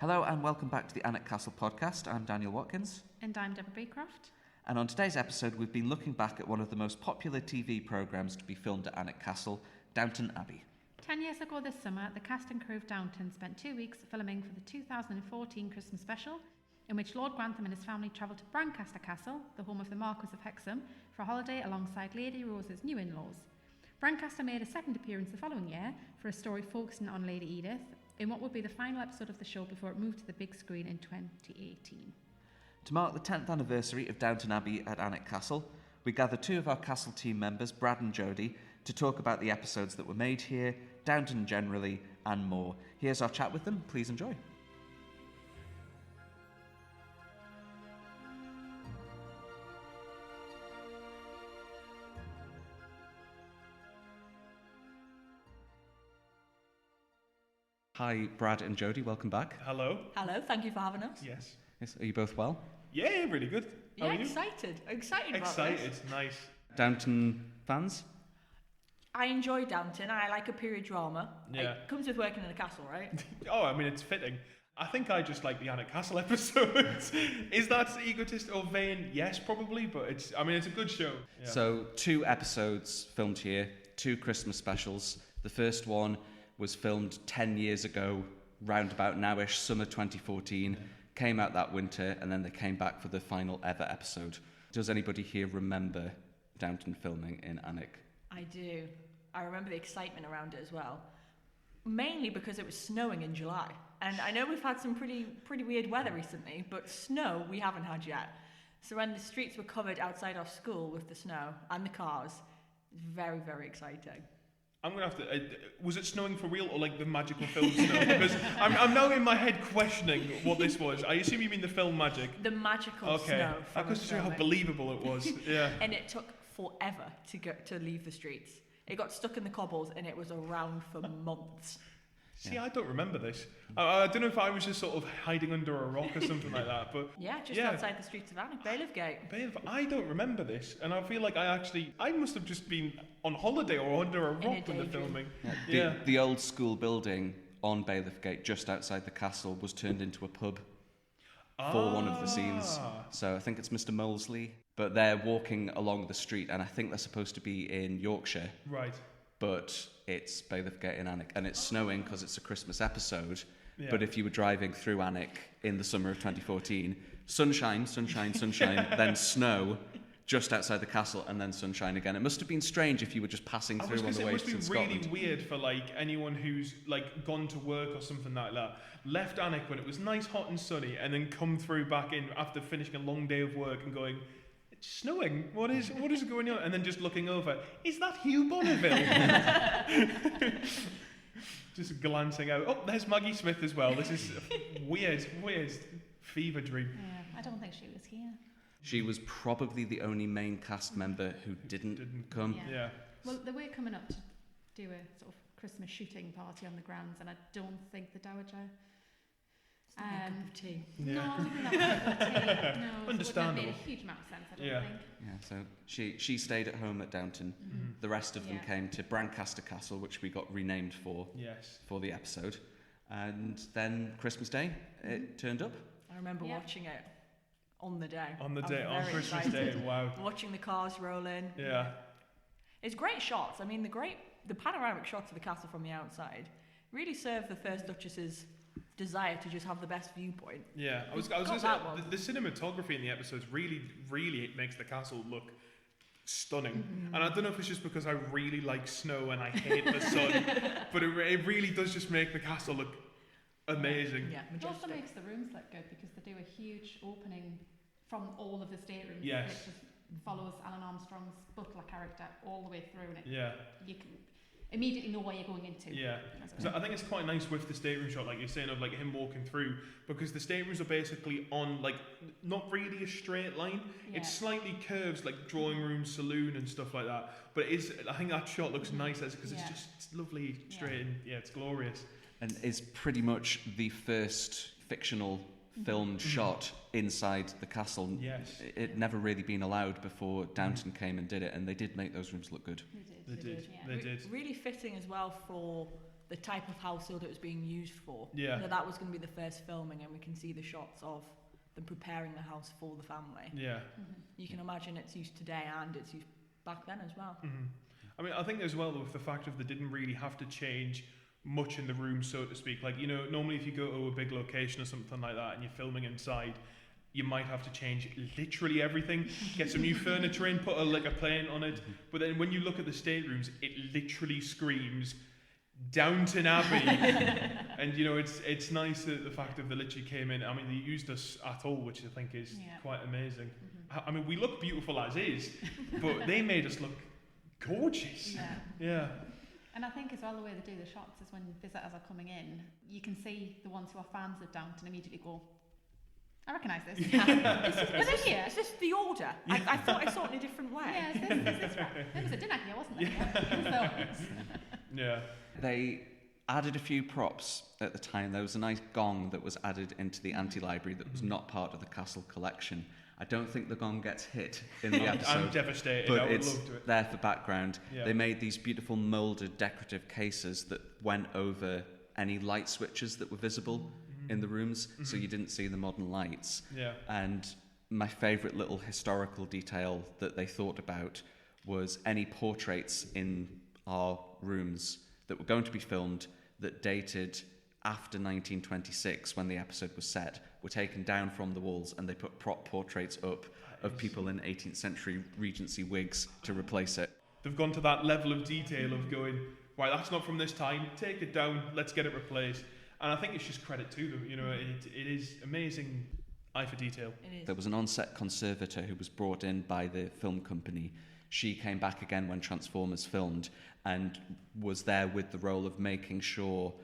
Hello and welcome back to the Alnwick Castle podcast. I'm Daniel Watkins. And I'm Deborah Beecroft. And on today's episode, we've been looking back at one of the most popular TV programmes to be filmed at Alnwick Castle, Downton Abbey. 10 years ago this summer, the cast and crew of Downton spent 2 weeks filming for the 2014 Christmas special, in which Lord Grantham and his family travelled to Brancaster Castle, the home of the Marquis of Hexham, for a holiday alongside Lady Rose's new in-laws. Brancaster made a second appearance the following year for a story focusing on Lady Edith, in what would be the final episode of the show before it moved to the big screen in 2018. To mark the 10th anniversary of Downton Abbey at Alnwick Castle, we gathered two of our castle team members, Brad and Jody, to talk about the episodes that were made here, Downton generally, and more. Here's our chat with them. Please enjoy. Hi, Brad and Jody. Welcome back. Hello. Hello, thank you for having us. Yes. Yes, are you both well? Yeah, really good. How Yeah, are you? excited about Excited. this. Nice. Downton fans? I enjoy Downton. I like a period drama. Yeah. It comes with working in a castle, right? Oh, I mean, it's fitting. I think I just like the Alnwick Castle episodes. Is that egotist or vain? Yes, probably, but it's a good show. Yeah. So, 2 episodes filmed here, 2 Christmas specials. The first one was filmed 10 years ago, round about nowish, summer 2014. Came out that winter, and then they came back for the final ever episode. Does anybody here remember Downton filming in Alnwick? I do. I remember the excitement around it as well. Mainly because it was snowing in July. And I know we've had some pretty weird weather recently, but snow we haven't had yet. So when the streets were covered outside our school with the snow and the cars, very, very exciting. I'm going to have to... was it snowing for real or like the magical film snow? Because I'm now in my head questioning what this was. I assume you mean the film magic. The magical Okay. snow. I could see how believable it was. Yeah. And it took forever to leave the streets. It got stuck in the cobbles and it was around for months. See, I don't remember this. I don't know if I was just sort of hiding under a rock or something like that, but... Yeah, just outside the streets of Alnwick, Bailiff Gate. I don't remember this, and I feel like I must have just been on holiday or under a rock when they're filming. The old school building on Bailiff Gate, just outside the castle, was turned into a pub for one of the scenes. So I think it's Mr. Molesley, but they're walking along the street, and I think they're supposed to be in Yorkshire. Right. But it's Bailiff Gate in Alnwick, and it's snowing because it's a Christmas episode. Yeah. But if you were driving through Alnwick in the summer of 2014, sunshine, then snow just outside the castle, and then sunshine again. It must have been strange if you were just passing through on the way to Scotland. It must be really weird for like anyone who's like gone to work or something like that, left Alnwick when it was nice, hot and sunny, and then come through back in after finishing a long day of work and going, it's snowing. What is going on? And then just looking over, is that Hugh Bonneville? Just glancing out. Oh, there's Maggie Smith as well. This is weird fever dream. Yeah, I don't think she was here. She was probably the only main cast member who didn't come. Yeah. Well, they were coming up to do a sort of Christmas shooting party on the grounds, and I don't think the Dowager... It's not a cup of tea. Yeah. No, probably not a cup of tea. No, Understandable. It would have made a huge amount of sense, I don't think. Yeah, so she stayed at home at Downton. Mm-hmm. The rest of them came to Brancaster Castle, which we got renamed for the episode. And then Christmas Day, it turned up. I remember watching it on the day. On Christmas excited. Day, wow. Watching the cars roll in. Yeah. It's great shots. I mean, the panoramic shots of the castle from the outside really serve the first Duchess's desire to just have the best viewpoint. Yeah, I was going to say, the cinematography in the episodes really makes the castle look stunning. Mm-hmm. And I don't know if it's just because I really like snow and I hate the sun, but it really does just make the castle look amazing. Yeah, It also majestic. makes the rooms look good because they do a huge opening from all of the staterooms. Yes. It just follows Alan Armstrong's butler character all the way through, and you can immediately know where you're going into. Yeah, because I think it's quite nice with the stateroom shot, like you're saying, of like him walking through, because the staterooms are basically on like not really a straight line. Yeah. It's slightly curves, like drawing room, saloon, and stuff like that. But it is, I think that shot looks nice because it's lovely straight and it's glorious. And is pretty much the first fictional filmed shot inside the castle. Yes. It never really been allowed before Downton came and did it, and they did make those rooms look good. They did. Really fitting as well for the type of household it was being used for. Yeah. That was going to be the first filming, and we can see the shots of them preparing the house for the family. Yeah. You can imagine it's used today and it's used back then as well. I mean, I think as well with the fact of they didn't really have to change much in the room, so to speak. Like, you know, normally if you go to a big location or something like that and you're filming inside, you might have to change literally everything, get some new furniture in, put a plane on it. But then when you look at the staterooms, it literally screams Downton Abbey. And, you know, it's nice that the fact that they literally came in. I mean, they used us at all, which I think is quite amazing. I mean, we look beautiful as is, but they made us look gorgeous. Yeah. And I think as well the way they do the shots is when visitors are coming in, you can see the ones who are fans of Downton immediately go, I recognise this. Is this the order? I thought I saw it in a different way. Yeah, is this right? There was a dinner here, wasn't there? Yeah. They added a few props at the time. There was a nice gong that was added into the anti-library that was not part of the castle collection. I don't think the gong gets hit in the episode. I'm devastated. But I would it's love to it. there for background. Yeah. They made these beautiful moulded decorative cases that went over any light switches that were visible in the rooms, so you didn't see the modern lights. Yeah. And my favourite little historical detail that they thought about was any portraits in our rooms that were going to be filmed that dated after 1926, when the episode was set, were taken down from the walls, and they put prop portraits up of people in 18th century Regency wigs to replace it. They've gone to that level of detail of going, right, that's not from this time, take it down, let's get it replaced. And I think it's just credit to them, you know, it is amazing eye for detail. It is. There was an on-set conservator who was brought in by the film company. She came back again when Transformers filmed and was there with the role of making sure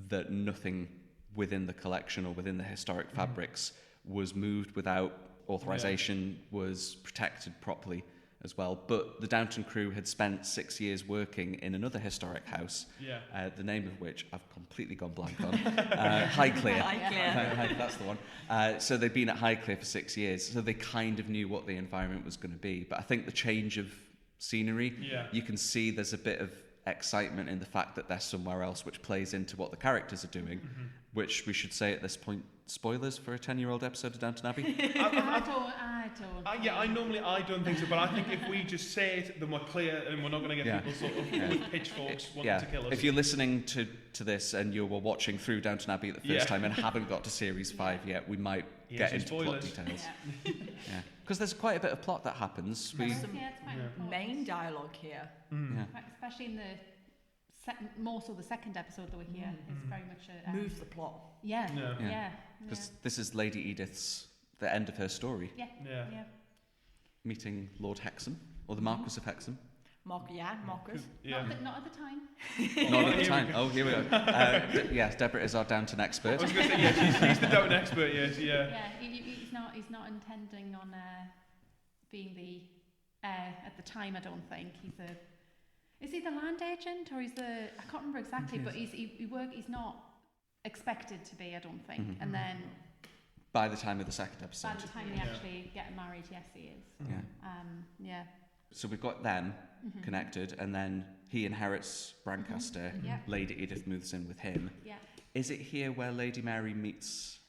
that nothing within the collection or within the historic fabrics was moved without authorization, was protected properly as well. But the Downton crew had spent 6 years working in another historic house, the name of which I've completely gone blank on. Highclere. Highclere. That's the one. So they'd been at Highclere for 6 years, so they kind of knew what the environment was going to be. But I think the change of scenery, you can see there's a bit of excitement in the fact that they're somewhere else, which plays into what the characters are doing, which we should say at this point, spoilers for a 10-year-old episode of Downton Abbey. I don't. I don't think so, but I think if we just say it, then we're clear and we're not going to get people sort of with pitchforks wanting to kill us. If you're listeing to this and you were watching through Downton Abbey the first time and haven't got to series 5 yet, we might get into plot details. Because there's quite a bit of plot that happens. It's quite Main dialogue here. Especially in the more so the second episode that we're here, it's very much a moves the plot. Because this is Lady Edith's, the end of her story. Meeting Lord Hexham, or the Marquis of Hexham. Marcus. Not at the time. Not at the time. Oh, here we go. Yes, Deborah is our Downton expert. I was going to say, she's the Downton expert, yes, He's not intending on being the heir at the time, I don't think. Is he the land agent, or I can't remember exactly, but he's not expected to be, I don't think. And then by the time of the second episode. By the time they actually get married, yes, he is. So we've got them connected, and then he inherits Brancaster. Lady Edith moves in with him. Is it here where Lady Mary meets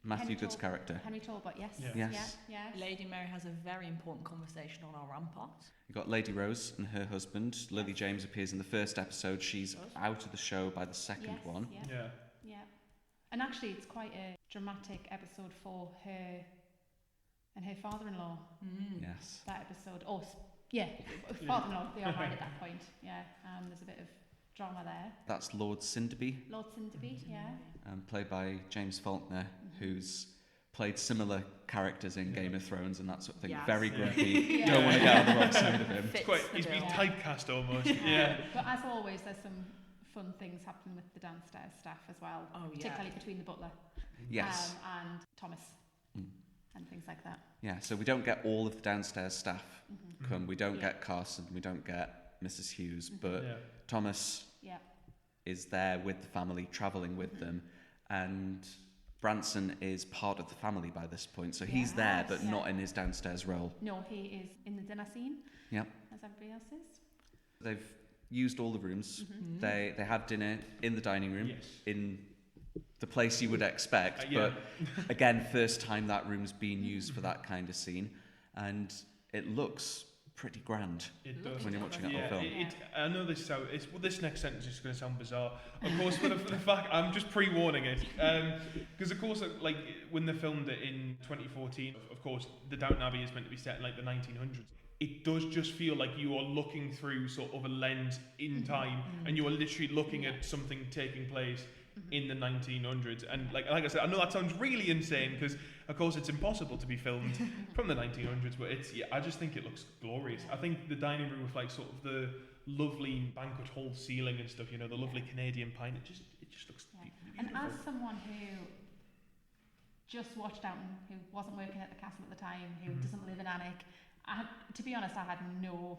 Matthew Good's character? Henry Talbot, yes. Yes. Lady Mary has a very important conversation on our ramparts. You've got Lady Rose and her husband. Lily James appears in the first episode. She's out of the show by the second one. And actually, it's quite a dramatic episode for her and her father-in-law. Yes. That episode. Father-in-law, they are married at that point. There's a bit of drama there. That's Lord Sinderby. Lord Sinderby, played by James Faulkner, who's played similar characters in Game of Thrones and that sort of thing. Very grumpy. Don't want to get on the wrong side of him. He's been typecast almost. But as always, there's some fun things happening with the downstairs staff as well, particularly between the butler and Thomas and things like that. So we don't get all of the downstairs staff come. We don't get Carson, we don't get Mrs. Hughes, but Thomas is there with the family, travelling with them, and Branson is part of the family by this point, so he's there but not in his downstairs role. No, he is in the dinner scene. As everybody else is. They've used all the rooms. They had dinner in the dining room, Yes. in the place you would expect. Yeah. But again, first time that room's been used for that kind of scene, and it looks pretty grand It does. when you're watching it on film. I know this next sentence is going to sound bizarre. Of course, for the fact, I'm just pre-warning it. Because, of course, like, when they filmed it in 2014, of course, the Downton Abbey is meant to be set in, like, the 1900s. It does just feel like you are looking through sort of a lens in time, and you are literally looking at something taking place in the 1900s. And like I said, I know that sounds really insane because, of course, it's impossible to be filmed from the 1900s, but I just think it looks glorious. I think the dining room with, like, sort of the lovely banquet hall ceiling and stuff, the lovely Canadian pine, it just looks beautiful. And as someone who just watched Downton, who wasn't working at the castle at the time, who doesn't live in Alnwick, to be honest, I had no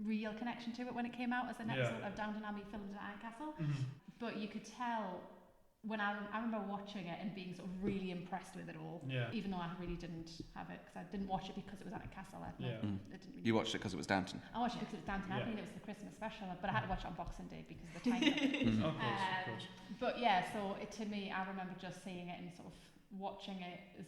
real connection to it when it came out as an episode of Downton Abbey filmed at Alnwick Castle. But you could tell when I remember watching it and being sort of really impressed with it all, even though I really didn't have it, because I didn't watch it because it was Alnwick Castle. You watched it because it was Downton? I watched it because it was Downton Abbey and it was the Christmas special, but I had to watch it on Boxing Day because of the time of it. Of course. But yeah, so to me, I remember just seeing it and sort of watching it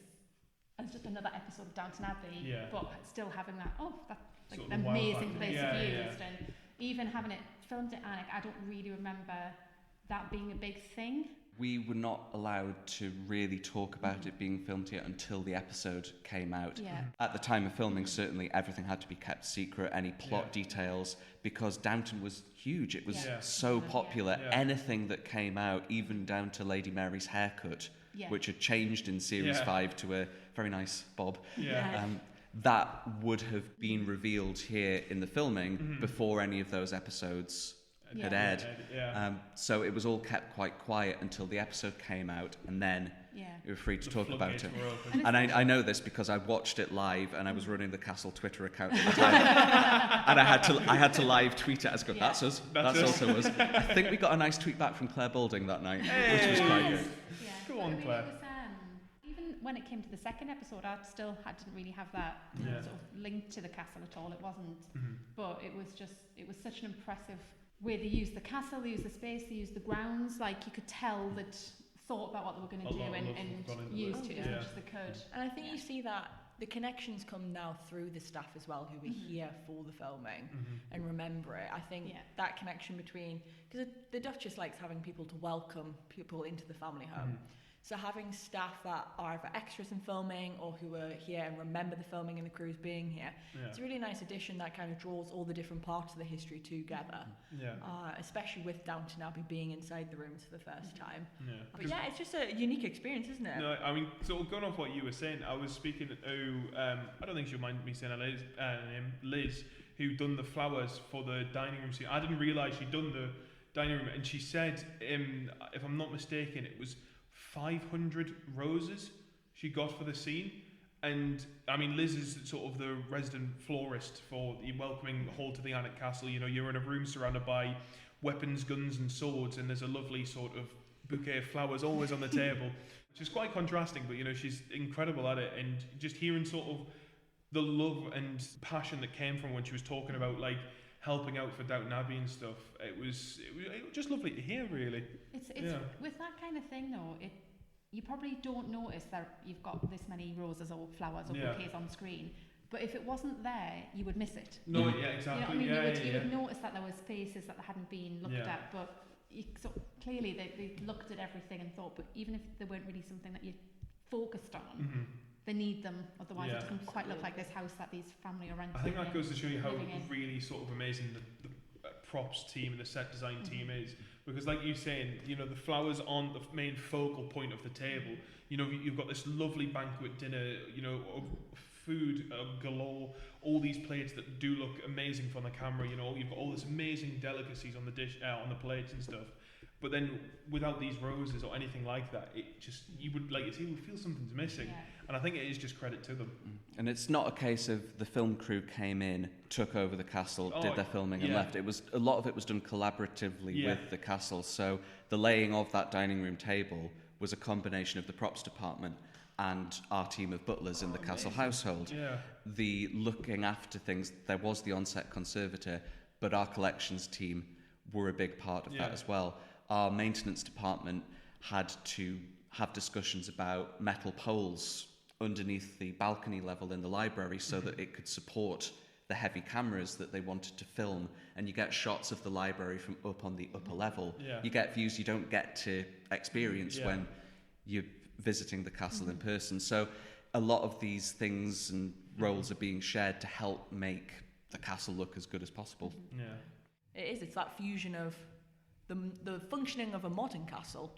as just another episode of Downton Abbey, but still having that, like sort an of amazing wow place factor. to use. And even having it filmed at Alnwick, I don't really remember that being a big thing. We were not allowed to really talk about it being filmed here until the episode came out. At the time of filming, certainly everything had to be kept secret, any plot details, because Downton was huge. It was so popular. Anything that came out, even down to Lady Mary's haircut, which had changed in Series 5 to a very nice bob, that would have been revealed here in the filming before any of those episodes had aired. So it was all kept quite quiet until the episode came out, and then we were free to talk about it. And I know this because I watched it live, and I was running the Castle Twitter account at the time, and I had to live tweet it as good. That's us. That's also us. I think we got a nice tweet back from Claire Balding that night, which was quite good. Go on, Claire. It was, even when it came to the second episode, I didn't really have that sort of link to the castle at all. It wasn't, but it was such an impressive way they used the castle, they used the space, they used the grounds. Like, you could tell that thought about what they were going to do and used it as much as they could. And I think you see that the connections come now through the staff as well, who were here for the filming and remember it. I think that connection between, because the Duchess likes having people to welcome people into the family home. So having staff that are either extras in filming or who are here and remember the filming and the crews being here, it's a really nice addition that kind of draws all the different parts of the history together. Especially with Downton Abbey being inside the rooms for the first time. But it's just a unique experience, isn't it? No, I mean, sort of going off what you were saying, I was speaking to, I don't think she'll mind me saying her name, Liz, who done the flowers for the dining room scene. I didn't realise she'd done the dining room, and she said, if I'm not mistaken, it was 500 roses she got for the scene. And I mean, Liz is sort of the resident florist for the welcoming hall to the Alnwick Castle. You're in a room surrounded by weapons, guns and swords, and there's a lovely sort of bouquet of flowers always on the table, which is quite contrasting, but she's incredible at it. And just hearing sort of the love and passion that came from when she was talking about, like, helping out for Downton Abbey and stuff, it was just lovely to hear, really. It's with that kind of thing, though, you probably don't notice that you've got this many roses or flowers or bouquets on screen. But if it wasn't there, you would miss it. No, exactly. You know what I mean? You would notice that there was spaces that hadn't been looked at, but clearly they looked at everything and thought, but even if they weren't really something that you focused on, they need them, otherwise it doesn't quite look like this house that these family are renting. I think that goes to show you how really sort of amazing the props team and the set design team is, because like you're saying, the flowers on the main focal point of the table. You've got this lovely banquet dinner, of food galore, all these plates that do look amazing from the camera. You've got all this amazing delicacies on the dish, on the plates and stuff. But then without these roses or anything like that, you would feel something's missing. And I think it is just credit to them. And it's not a case of the film crew came in, took over the castle, did their filming and left. A lot of it was done collaboratively with the castle. So the laying of that dining room table was a combination of the props department and our team of butlers in the castle household. The looking after things, there was the on-set conservator, but our collections team were a big part of that as well. Our maintenance department had to have discussions about metal poles underneath the balcony level in the library so that it could support the heavy cameras that they wanted to film, and you get shots of the library from up on the upper level. You get views you don't get to experience when you're visiting the castle in person. So a lot of these things and roles are being shared to help make the castle look as good as possible. It's that fusion of the functioning of a modern castle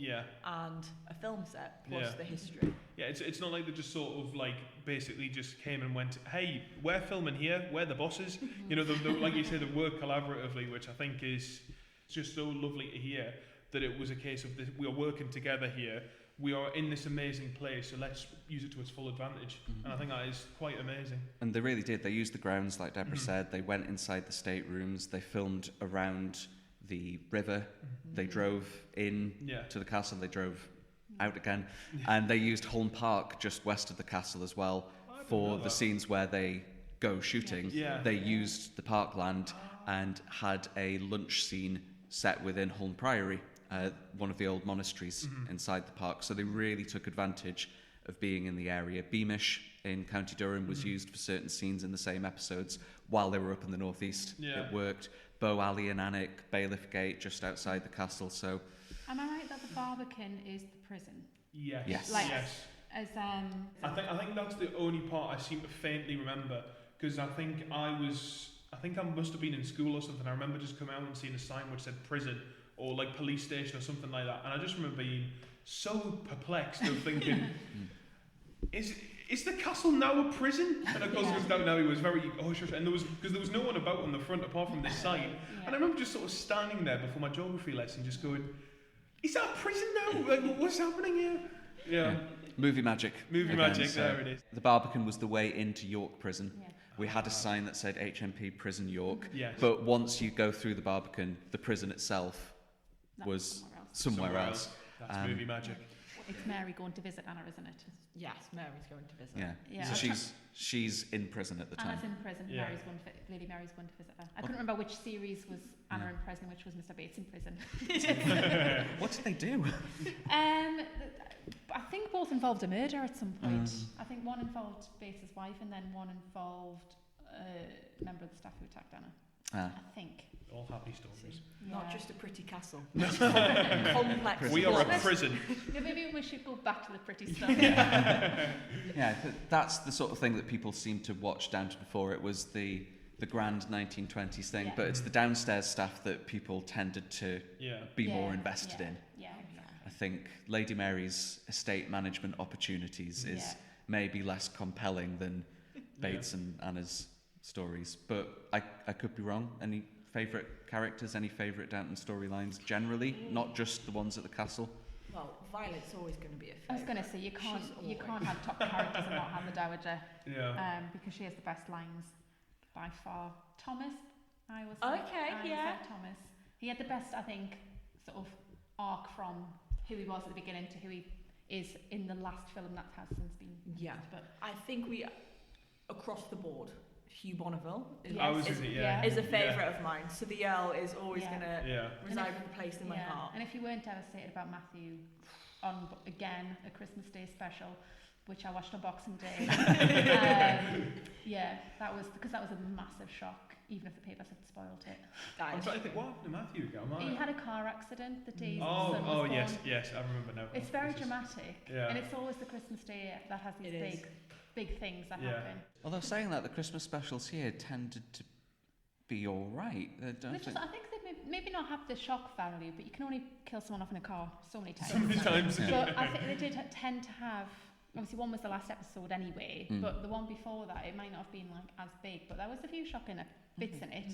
and a film set plus the history. It's not like they just sort of like basically just came and went, hey, we're filming here, we're the bosses. You know, like you said, they work collaboratively, which I think is just so lovely to hear, that it was a case of this, we are working together here, we are in this amazing place, so let's use it to its full advantage. And I think that is quite amazing. And they really did. They used the grounds, like Deborah said. They went inside the staterooms. They filmed around the river. They drove in to the castle. They drove out again. And they used Holm Park just west of the castle as well for the scenes where they go shooting. They used the parkland and had a lunch scene set within Holm Priory, one of the old monasteries inside the park. So they really took advantage of being in the area. Beamish in County Durham was used for certain scenes in the same episodes while they were up in the northeast. It worked. Bow Alley in Alnwick, Bailiff Gate just outside the castle. So, am I right that the Barbican is the prison? Yes. Like, yes. As I think that's the only part I seem to faintly remember, because I think I must have been in school or something. I remember just coming out and seeing a sign which said prison or like police station or something like that, and I just remember being so perplexed of thinking, is the castle now a prison? And of course, because Downton Abbey was very hush, and there was no one about on the front apart from this sign. And I remember just sort of standing there before my geography lesson, just going, "Is that a prison now? Like, what's happening here?" Yeah. Movie magic. Magic. There it is. The Barbican was the way into York Prison. We had a sign that said HMP Prison York. But once you go through the Barbican, the prison itself was somewhere else. That's movie magic. It's Mary going to visit Anna, isn't it? Yes, Mary's going to visit. Yeah. So she's in prison at the time. Anna's in prison. Lady Mary's going to visit her. I couldn't remember which series was Anna in prison, which was Mr. Bates in prison. What did they do? I think both involved a murder at some point. I think one involved Bates' wife, and then one involved a member of the staff who attacked Anna. I think. All happy stories. Not just a pretty castle. Complex. We are a prison. Maybe we should go back to the pretty stuff. That's the sort of thing that people seem to watch Downton for. It was the grand 1920s thing, but it's the downstairs stuff that people tended to be more invested in. I think Lady Mary's estate management opportunities is maybe less compelling than Bates and Anna's stories, but I could be wrong. Any favourite characters, any favourite Downton storylines generally, not just the ones at the castle? Well, Violet's always going to be a favourite. I was going to say, you can't have top characters and not have the Dowager, because she has the best lines by far. Thomas, I was Thomas. He had the best, I think, sort of arc from who he was at the beginning to who he is in the last film that has since been used. But I think we, across the board, Hugh Bonneville is a favourite of mine. So the Earl is always going to reside with a place in my heart. And if you weren't devastated about Matthew on, again, a Christmas Day special, which I watched on Boxing Day, that was a massive shock, even if the papers had spoiled it. I'm trying to think, what happened to Matthew again? He had a car accident the day his son was born. Yes, I remember now. It's very dramatic, and it's always the Christmas Day that has these big things that happen. Although saying that, the Christmas specials here tended to be all right. I think they maybe not have the shock value, but you can only kill someone off in a car so many times. But I think they did tend to have. Obviously, one was the last episode anyway, but the one before that, it might not have been like as big, but there was a few shocking bits in it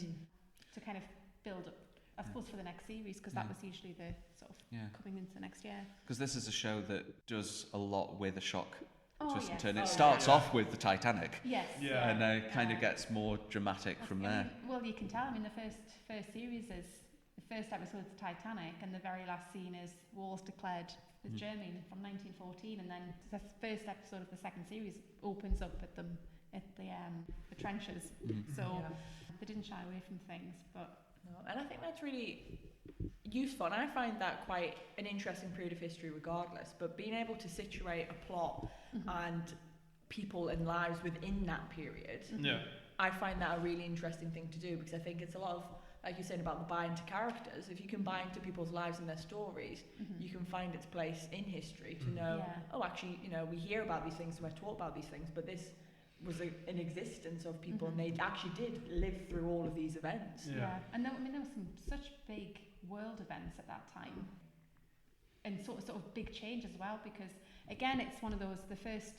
to kind of build up, I suppose, for the next series, because that was usually the sort of coming into next year. Because this is a show that does a lot with a shock twist and turn. It starts off with the Titanic, and kind of gets more dramatic from there. You can tell. I mean, the first series is the first episode is the Titanic, and the very last scene is wars declared with Germany from 1914, and then the first episode of the second series opens up at the trenches. So They didn't shy away from things, but... No, and I think that's really useful, and I find that quite an interesting period of history regardless, but being able to situate a plot and people and lives within that period, I find that a really interesting thing to do, because I think it's a lot of, like you're saying about the buy into characters, if you can buy into people's lives and their stories, you can find its place in history to know, oh, actually, you know, we hear about these things and we're taught about these things, but this was an existence of people and they actually did live through all of these events. And there, I mean, there were some such big world events at that time, and sort of big change as well, because again, it's one of those, the first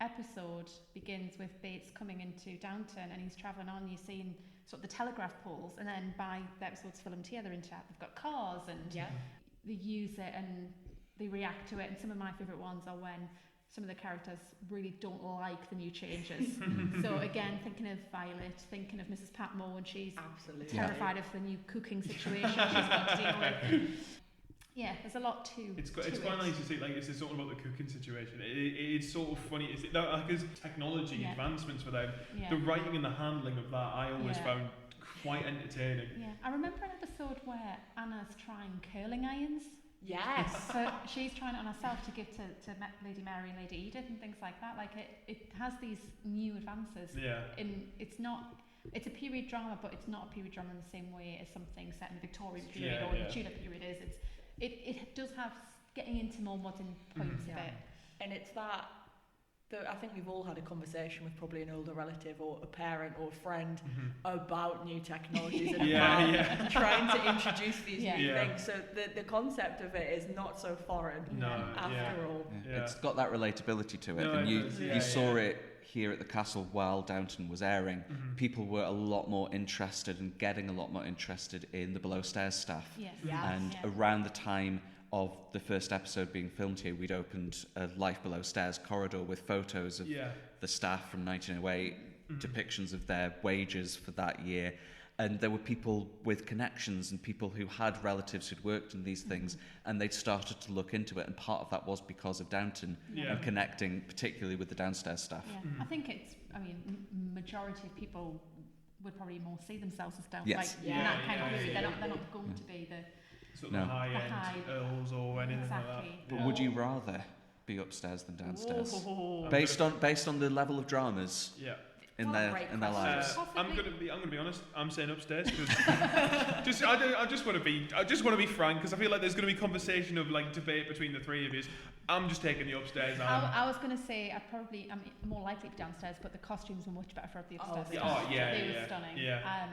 episode begins with Bates coming into Downton and he's travelling on, you're seeing sort of the telegraph poles, and then by the episode's filmed here, they've got cars and they use it and they react to it, and some of my favourite ones are when some of the characters really don't like the new changes. So again, thinking of Violet, thinking of Mrs. Patmore when she's terrified of the new cooking situation she's got to deal with. Yeah, there's a lot to It's quite nice to see, like, it's sort of about the cooking situation. It's sort of funny. It's because technology advancements for them, the writing and the handling of that, I always found quite entertaining. Yeah, I remember an episode where Anna's trying curling irons. Yes. So she's trying it on herself to give to Lady Mary and Lady Edith and things like that. Like it has these new advances. It's a period drama, but it's not a period drama in the same way as something set in the Victorian period or the Tudor period is. It does have getting into more modern points of it. And it's that I think we've all had a conversation with probably an older relative or a parent or a friend about new technologies and about trying to introduce these new things. So the concept of it is not so foreign after all. Yeah. It's got that relatability to it. And you saw it here at the castle while Downton was airing. People were a lot more interested and getting a lot more interested in the below stairs staff. Around the time of the first episode being filmed here, we'd opened a Life Below Stairs corridor with photos of the staff from 1908, depictions of their wages for that year. And there were people with connections and people who had relatives who'd worked in these things, and they'd started to look into it. And part of that was because of Downton and connecting, particularly with the downstairs staff. I think majority of people would probably more see themselves as Downton. In that kind of period. They're not going to be the sort of high-end earls or anything like that. But would you rather be upstairs than downstairs? Based on the level of dramas in their lives. I'm gonna be honest. I'm saying upstairs because I just want to be frank, because I feel like there's going to be conversation of like debate between the three of you. I'm just taking the upstairs. I was going to say I'm more likely to be downstairs, but the costumes were much better for the upstairs. They were stunning.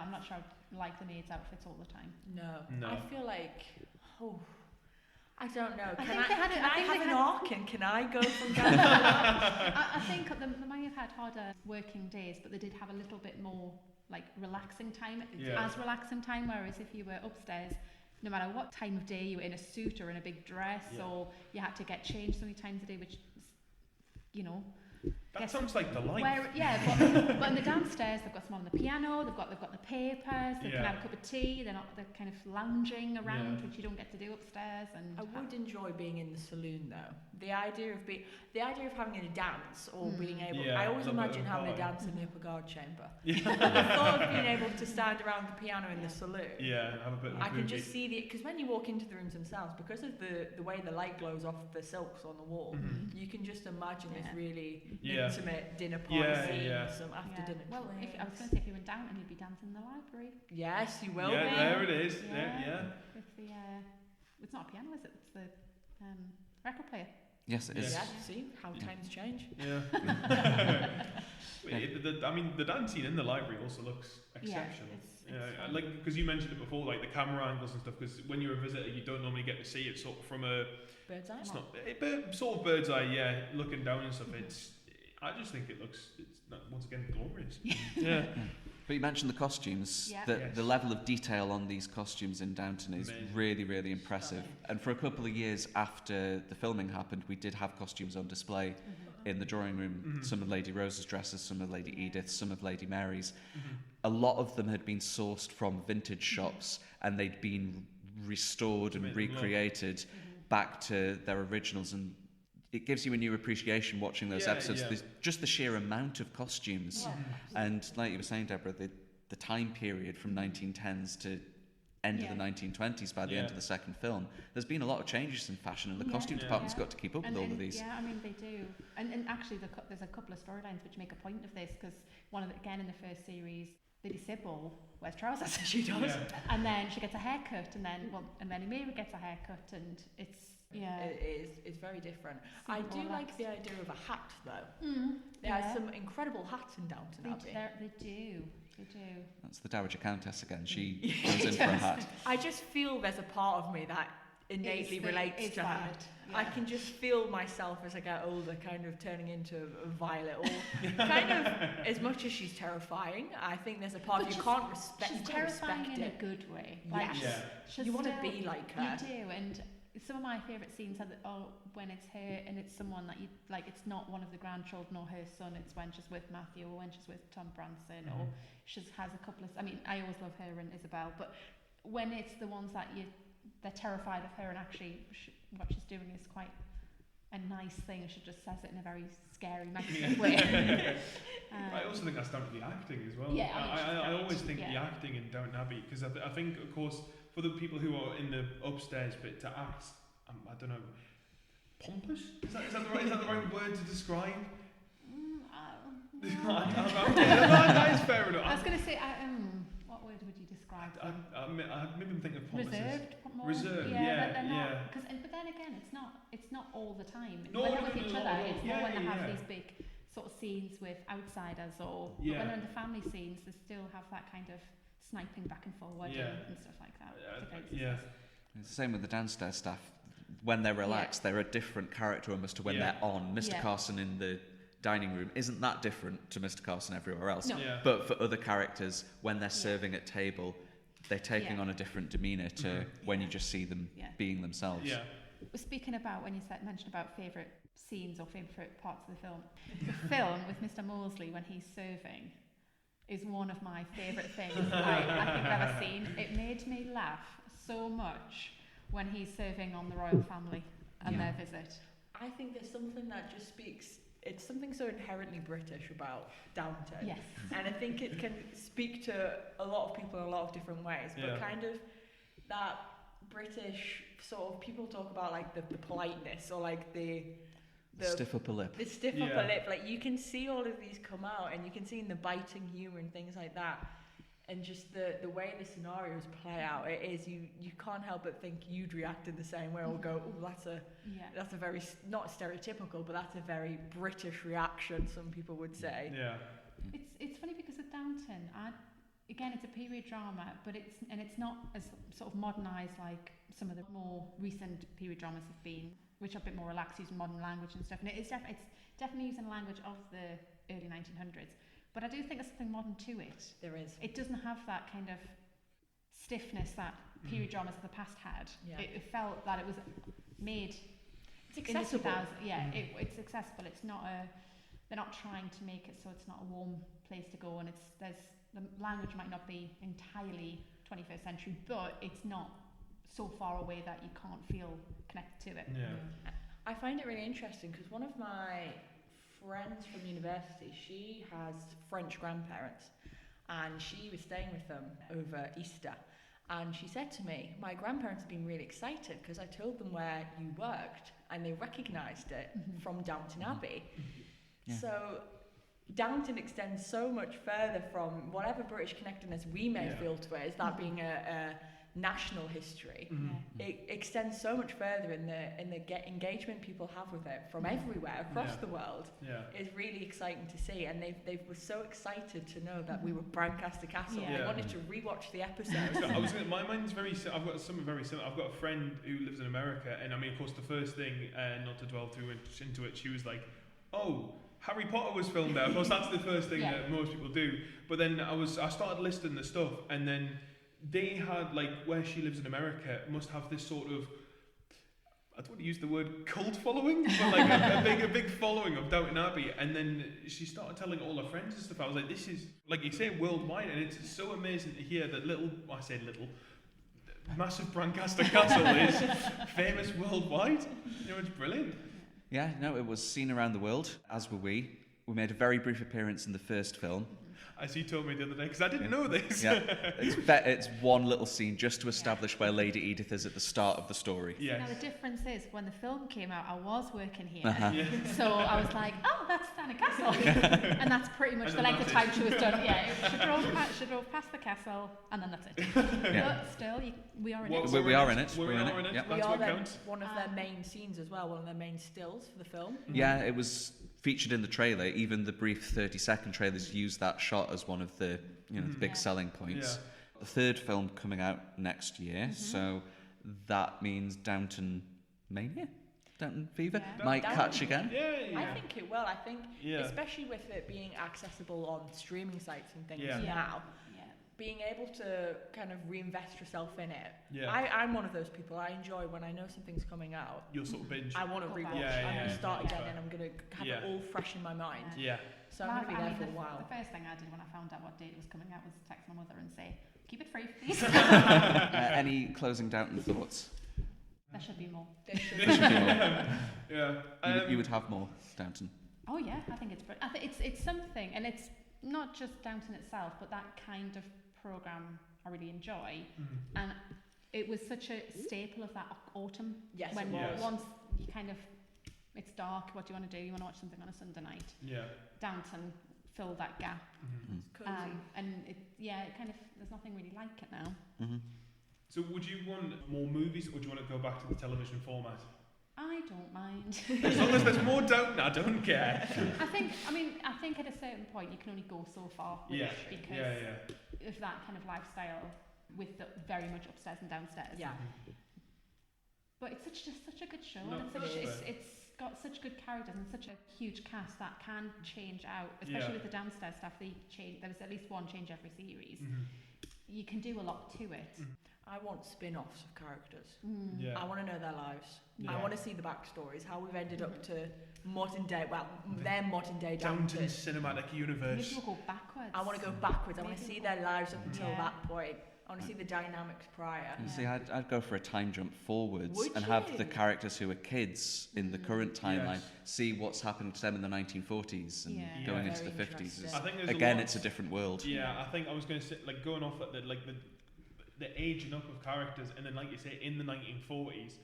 I'm not sure I like the maids' outfits all the time. No. I feel like I don't know. Can I have an arc and can I go from down? I think they might have had harder working days, but they did have a little bit more like relaxing time. As relaxing time, whereas if you were upstairs, no matter what time of day you were in a suit or in a big dress, or you had to get changed so many times a day, which, you know. That sounds like the life. But in the downstairs, they've got someone on the piano, they've got the papers, they can have a cup of tea, they're kind of lounging around, which you don't get to do upstairs. And I would enjoy being in the saloon though. The idea of having a dance or being able, I always imagine having a dance in the upper guard chamber. The thought of being able to stand around the piano in the saloon. Have a bit of I can just see because when you walk into the rooms themselves, because of the way the light glows off the silks on the wall, you can just imagine this really intimate dinner party scene, some after dinner. Well, I was going to say if you went down and you'd be dancing in the library. Yes, you will. Yeah, there it is. With the it's not a piano, is it? It's the record player. Yes, it is. Yeah, see how times change. The dance scene in the library also looks exceptional. Like because you mentioned it before, like the camera angles and stuff. Because when you're a visitor, you don't normally get to see it sort of from a bird's eye. It's not sort of bird's eye. Looking down and stuff. I just think it looks. It's once again glorious. But you mentioned the costumes. The level of detail on these costumes in Downton is really, really impressive. And for a couple of years after the filming happened, we did have costumes on display in the drawing room. Some of Lady Rose's dresses, some of Lady Edith's, some of Lady Mary's. A lot of them had been sourced from vintage shops, and they'd been restored and recreated back to their originals. And it gives you a new appreciation watching those episodes. There's just the sheer amount of costumes, and like you were saying, Deborah, the the time period from 1910s to end of the 1920s by the end of the second film. There's been a lot of changes in fashion, and the costume department's got to keep up with all of these. Yeah, I mean, they do. And actually, there's a couple of storylines which make a point of this, because again, in the first series, Lady Sybil wears trousers. She does. Yeah. And then she gets a haircut, and then Emira gets a haircut, and it's very different. I do like the idea of a hat, though. There are some incredible hats in Downton Abbey. They do. That's the Dowager Countess again. She comes in for a hat. I just feel there's a part of me that innately relates to her. Yeah. I can just feel myself as I get older kind of turning into a Violet, or kind of, as much as she's terrifying, I think there's a part of you can't respect it. She's terrifying in a good way. Like, you want to be like her. You do, and some of my favourite scenes are when it's her and it's someone that you like. It's not one of the grandchildren or her son. It's when she's with Matthew, or when she's with Tom Branson, or she has a couple of. I mean, I always love her and Isabel, but when it's the ones that they're terrified of her, and actually what she's doing is quite a nice thing. She just says it in a very scary, negative way. I also think that's down to the acting as well. Yeah, I always think the acting in Downton Abbey, because I think, of course, for the people who are in the upstairs bit, to act, I don't know, pompous? Is that the right word to describe? That is fair enough. I was going to say, what word would you describe? I maybe I'm thinking of pompous. Reserved. Yeah. But then again, it's not all the time. No, when they're with each other, it's more when they have these big sort of scenes with outsiders, but when they're in the family scenes, they still have that kind of sniping back and forward and stuff like that. It's the same with the downstairs staff. When they're relaxed, they're a different character almost to when they're on. Mr. Carson in the dining room isn't that different to Mr. Carson everywhere else. No. But for other characters, when they're serving at table, they're taking on a different demeanour to when you just see them being themselves. Yeah. Speaking about when you mentioned about favourite scenes or favourite parts of the film, the film with Mr. Molesley when he's serving is one of my favourite things I think I've ever seen. It made me laugh so much when he's serving on the royal family and their visit. I think there's something that just speaks. It's something so inherently British about Downton. Yes. And I think it can speak to a lot of people in a lot of different ways. But kind of that British sort of, people talk about like the politeness, or like the stiff upper lip. The stiff upper lip. Like, you can see all of these come out, and you can see in the biting humour and things like that. And just the way the scenarios play out, it is, you can't help but think you'd react in the same way, or go, oh, that's a very, not stereotypical, but that's a very British reaction, some people would say. Yeah. It's funny because at Downton, again, it's a period drama, but it's not as sort of modernised like some of the more recent period dramas have been, which are a bit more relaxed, using modern language and stuff. And it's definitely using language of the early 1900s. But I do think there's something modern to it. There is. It doesn't have that kind of stiffness that period dramas of the past had. Yeah. It felt that it was made. It's accessible. It's accessible. It's not they're not trying to make it so it's not a warm place to go, and the language might not be entirely 21st century, but it's not so far away that you can't feel connected to it. Yeah. I find it really interesting because one of my friends from university, she has French grandparents, and she was staying with them over Easter, and she said to me, my grandparents have been really excited because I told them where you worked and they recognised it from Downton Abbey. So Downton extends so much further from whatever British connectedness we may feel to it, as that being a national history. It extends so much further in the engagement people have with it from everywhere across the world. It's really exciting to see, and they were so excited to know that we were Brancaster Castle. They wanted to rewatch the episode. So my mind's very. I've got something very similar. I've got a friend who lives in America, and I mean, of course, the first thing, not to dwell too much into it, she was like, "Oh, Harry Potter was filmed there." Of course, that's the first thing that most people do. But then I started listing the stuff, and then they had, like, where she lives in America must have this sort of, I don't want to use the word cult following, but like a big following of Downton Abbey. And then she started telling all her friends and stuff. I was like, this is, like you say, worldwide, and it's so amazing to hear that massive Brancaster Castle is famous worldwide. You know, it's brilliant. Yeah, no, it was seen around the world, as were we. We made a very brief appearance in the first film, As you told me the other day, because I didn't know this. Yeah, it's one little scene just to establish where Lady Edith is at the start of the story. Yes. Now the difference is when the film came out, I was working here, Yeah. so I was like, oh, that's Alnwick Castle, and that's pretty much And the then length of that's time she was done. Yeah, she drove past the castle, and then that's it. Yeah. But still, we are in Well, it. We are in it. We We're in are in it. it. Yep. We That's are what then counts. one of their main scenes as well, one of their main stills for the film. Yeah, it was featured in the trailer. Even the brief 30-second trailers used that shot as one of the the big Yeah. selling points. Yeah. The third film coming out next year, so that means Downton Mania, Downton Fever Yeah. might Downton- catch again. Yeah. I think it will. I think, Yeah. especially with it being accessible on streaming sites and things Yeah. now, Yeah. being able to kind of reinvest yourself in it. Yeah. I'm one of those people. I enjoy when I know something's coming out. You'll sort of binge. I want to Go rewatch. back. Yeah, I'm going yeah, to start that's again, fair. and I'm going to have Yeah. it all fresh in my mind. Yeah. So I'm going to be there for a The while. first thing I did when I found out what date it was coming out was text my mother and say, keep it free, please. Any closing Downton thoughts? There should be more. There should There should be more. Yeah. You would have more Downton. Oh yeah, I think it's it's something, and it's not just Downton itself, but that kind of program I really enjoy, and it was such a staple of that autumn. Yes, when it was. once you kind of, it's dark. What do you want to do? You want to watch something on a Sunday night. Yeah. Downton filled that gap, Cozy. and it kind of there's nothing really like it now. Mm-hmm. So would you want more movies, or do you want to go back to the television format? I don't mind. As long as there's more Downton, I don't care. I think at a certain point you can only go so far with Yeah. it because Yeah. of that kind of lifestyle with the very much upstairs and downstairs. Yeah. But it's such a good show, No, and that's fair. it's got such good characters and such a huge cast that can change out, especially Yeah. with the downstairs stuff. There was at least one change every series. Mhm. You can do a lot to it. I want spin-offs of characters. Yeah. I want to know their lives. Yeah. I want to see the backstories, how we've ended up to modern day, their modern day Downton Downton. Cinematic Maybe Universe. we'll go backwards. I want to go backwards. I want to Maybe see we'll their lives up until Yeah. that point. I want to see the dynamics prior. You see, I'd go for a time jump forwards Would and have you? the characters who are kids in the current timeline Yes. see what's happened to them in the 1940s and Yeah. going Yeah. into the Very 50s. interesting. I think there's Again, a lot, it's a different world. Yeah, I think I was going to say, like, going off at the aging up of characters, and then, like you say, in the 1940s,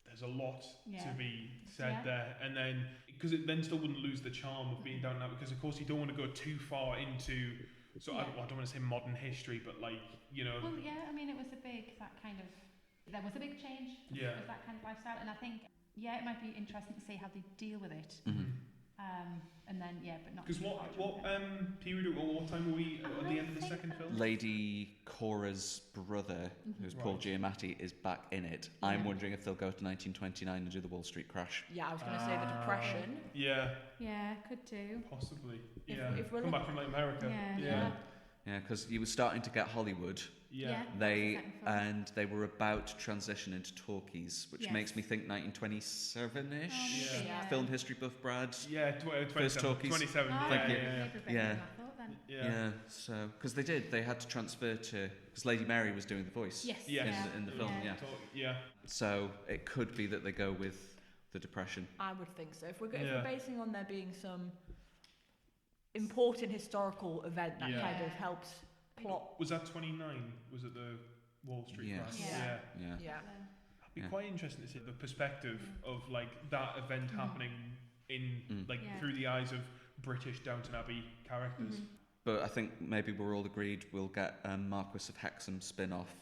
there's a lot to Yeah. be said Yeah. there, and then because it then still wouldn't lose the charm of being Downton Abbey, because of course you don't want to go too far into. So I don't want to say modern history, but like Well, yeah, I mean, it was there was a big change Yeah. with that kind of lifestyle, and I think, it might be interesting to see how they deal with it. Mhm. And then, but not Because too far what jump it. period or what time were we at the end of the think second that- film? Lady Cora's brother, who's Paul Right. Giamatti, is back in it. I'm Yeah. wondering if they'll go to 1929 and do the Wall Street crash. Yeah, I was going to say the Depression. Yeah, Yeah, could do. possibly. If- Yeah, if we're come look- back from like America. Yeah. yeah, Yeah, because you were starting to get Hollywood. yeah. They Second film. and they were about to transition into talkies, which Yes. makes me think 1927-ish. Oh, maybe, Yeah. Film history buff Brad. Yeah, First 27. talkies. 27. Oh, Thank you. maybe a bit Yeah. more than I thought then. Yeah. So because they had to transfer to because Lady Mary was doing the voice. Yes. Yes. Yeah. In the film, yeah. Yeah. So it could be that they go with the Depression. I would think so. If we're Yeah. basing on there being some important historical event that Yeah. kind of helps plot. Was that 29? Was it the Wall Street Yes. crash? Yeah. Yeah. Yeah. It'd be Yeah. quite interesting to see the perspective of like that event happening in like Yeah. through the eyes of British Downton Abbey characters. But I think maybe we're all agreed we'll get Marquis of Hexham spin-off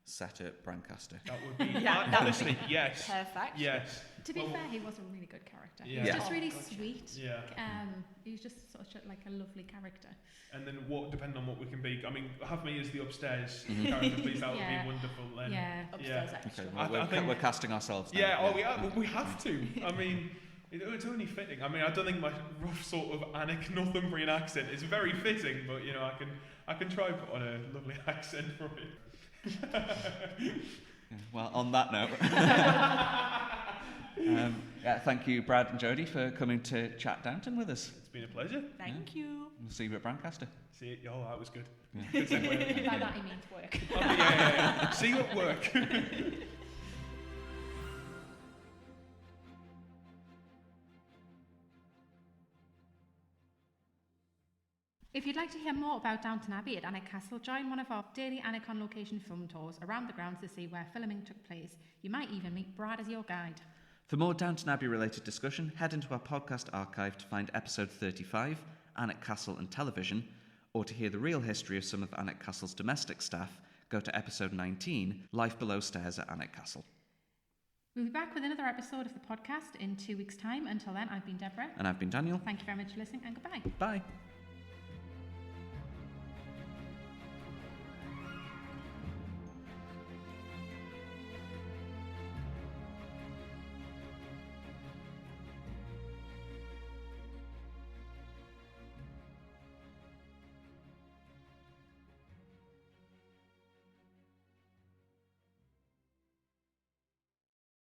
set at Brancaster. That would be Yeah, that would honestly, be yes. Perfect. Yes. To be Well, fair, he was a really good character. Yeah. He was Yeah. just really Oh, gotcha. sweet. Yeah. He was just such a lovely character. And then what depending on what we can be, I mean, have me as the upstairs character, please. That would Yeah. be wonderful then. Yeah. Upstairs Yeah. extra. Okay, I well, think- we're casting ourselves now. Yeah, we have to. I mean, it's only fitting. I mean, I don't think my rough sort of Annick Northumbrian accent is very fitting, but I can try put on a lovely accent for it. Yeah, well, on that note, thank you, Brad and Jody, for coming to chat Downton with us. It's been a pleasure. Thank you. We'll see you at Brancaster. See you. Oh, that was good. Yeah. Good segue. By that he means work. Okay, yeah. See you at work. If you'd you'd like to hear more about Downton Abbey at Alnwick Castle, join one of our daily Alnwick on location film tours around the grounds to see where filming took place. You might even meet Brad as your guide. For more Downton Abbey related discussion, head into our podcast archive to find episode 35, Alnwick Castle and Television, or to hear the real history of some of Alnwick Castle's domestic staff, go to episode 19, Life Below Stairs at Alnwick Castle. We'll be back with another episode of the podcast in 2 weeks' time. Until then, I've been Deborah. And I've been Daniel. Thank you very much for listening, and goodbye. Bye.